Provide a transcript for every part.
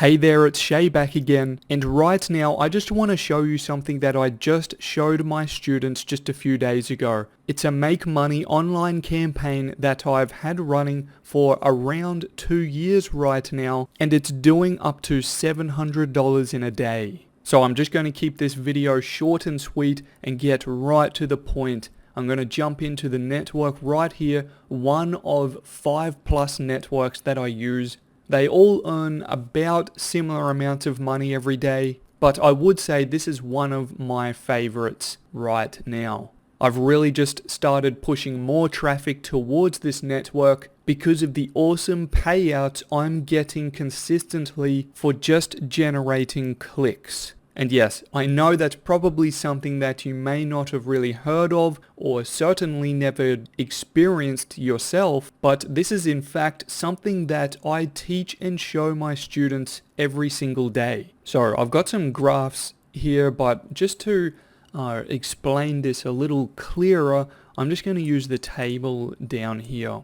Hey there, it's Shay back again, and right now I just want to show you something that I just showed my students just a few days ago. It's a make money online campaign that I've had running for around 2 years right now, and it's doing up to $700 in a day. So I'm just going to keep this video short and sweet and get right to the point. I'm going to jump into the network right here, one of 5+ networks that I use. They all earn about similar amounts of money every day, but I would say this is one of my favorites right now. I've really just started pushing more traffic towards this network because of the awesome payouts I'm getting consistently for just generating clicks. And yes, I know that's probably something that you may not have really heard of or certainly never experienced yourself, but this is in fact something that I teach and show my students every single day. So I've got some graphs here, but just to explain this a little clearer, I'm just going to use the table down here.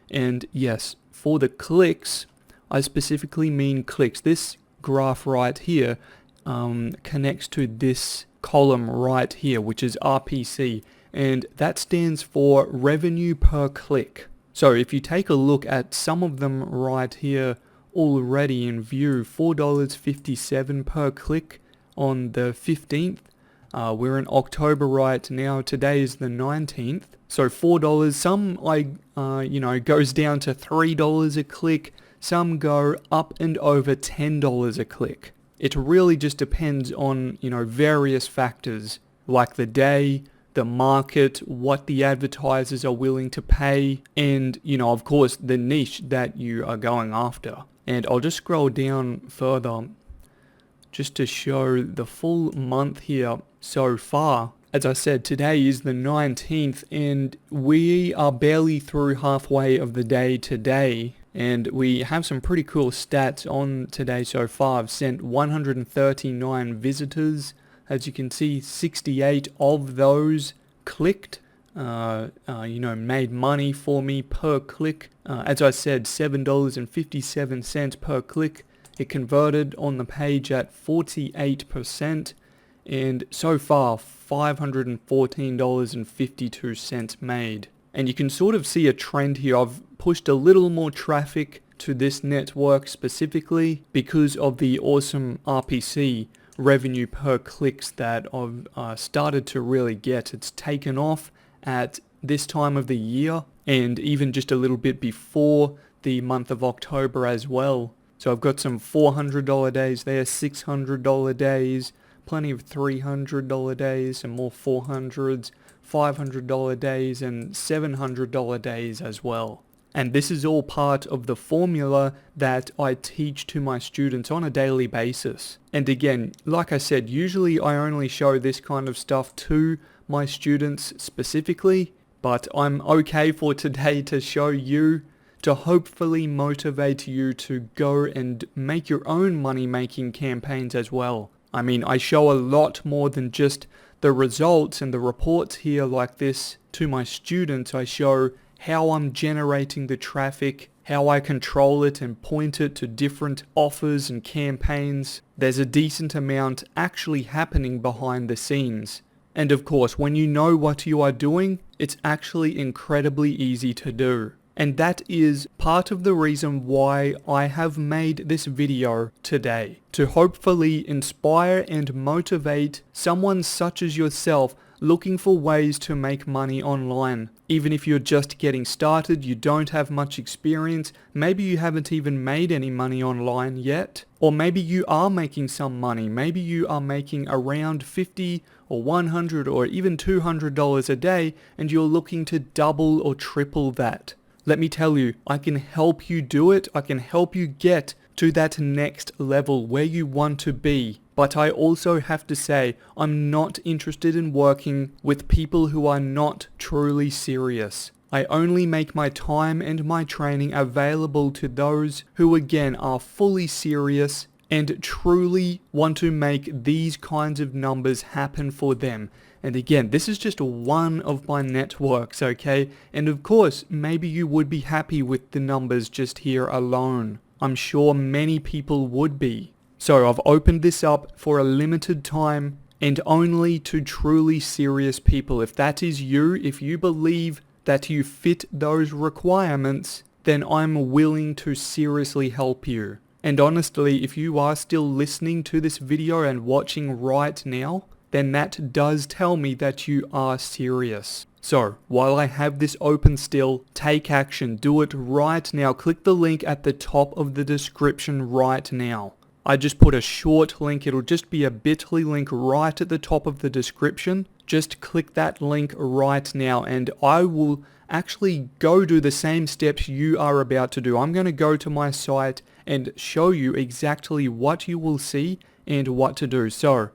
And yes, for the clicks, I specifically mean clicks. This graph right here connects to this column right here, which is RPC, and that stands for revenue per click. So if you take a look at some of them right here already in view, $4.57 per click on the 15th. We're in October right now. Today is the 19th. So $4. Some goes down to $3 a click. Some go up and over $10 a click. It really just depends on, various factors like the day, the market, what the advertisers are willing to pay, and, of course, the niche that you are going after. And I'll just scroll down further just to show the full month here so far. As I said, today is the 19th, and we are barely through halfway of the day today. And we have some pretty cool stats on today so far. I've sent 139 visitors. As you can see, 68 of those clicked, made money for me per click. As I said, $7.57 per click. It converted on the page at 48%. And so far, $514.52 made. And you can sort of see a trend here. I've pushed a little more traffic to this network specifically because of the awesome RPC, revenue per clicks, that I've started to really get. It's taken off at this time of the year and even just a little bit before the month of October as well. So I've got some $400 days there, $600 days, plenty of $300 days, some more $400s, $500 days, and $700 days as well. And this is all part of the formula that I teach to my students on a daily basis. And again, like I said, usually I only show this kind of stuff to my students specifically, but I'm okay for today to show you, to hopefully motivate you to go and make your own money-making campaigns as well. I mean, I show a lot more than just the results and the reports here like this to my students. I show how I'm generating the traffic, how I control it and point it to different offers and campaigns. There's a decent amount actually happening behind the scenes. And of course, when you know what you are doing, it's actually incredibly easy to do. And that is part of the reason why I have made this video today, to hopefully inspire and motivate someone such as yourself looking for ways to make money online. Even if you're just getting started, you don't have much experience, maybe you haven't even made any money online yet, or maybe you are making some money, maybe you are making around $50 or $100 or even $200 a day and you're looking to double or triple that. Let me tell you, I can help you do it. I can help you get to that next level where you want to be. But I also have to say, I'm not interested in working with people who are not truly serious. I only make my time and my training available to those who again are fully serious and truly want to make these kinds of numbers happen for them. And again, this is just one of my networks, okay? And of course, maybe you would be happy with the numbers just here alone. I'm sure many people would be. So I've opened this up for a limited time and only to truly serious people. If that is you, if you believe that you fit those requirements, then I'm willing to seriously help you. And honestly, if you are still listening to this video and watching right now, then that does tell me that you are serious. So, while I have this open still, take action, do it right now. Click the link at the top of the description right now. I just put a short link, it'll just be a bit.ly link right at the top of the description. Just click that link right now and I will actually go do the same steps you are about to do. I'm going to go to my site and show you exactly what you will see and what to do. So,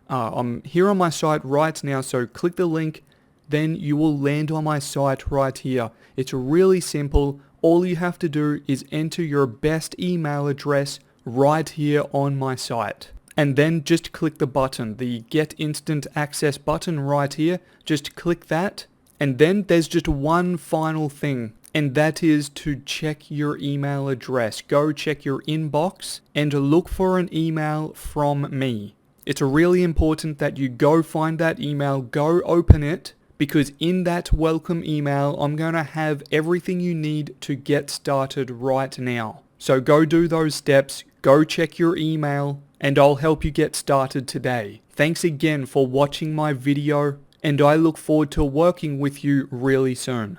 I'm here on my site right now, so click the link, then you will land on my site right here. It's really simple. All you have to do is enter your best email address right here on my site. And then just click the button, the Get Instant Access button right here. Just click that. And then there's just one final thing, and that is to check your email address. Go check your inbox and look for an email from me. It's really important that you go find that email, go open it, because in that welcome email, I'm going to have everything you need to get started right now. So go do those steps, go check your email, and I'll help you get started today. Thanks again for watching my video, and I look forward to working with you really soon.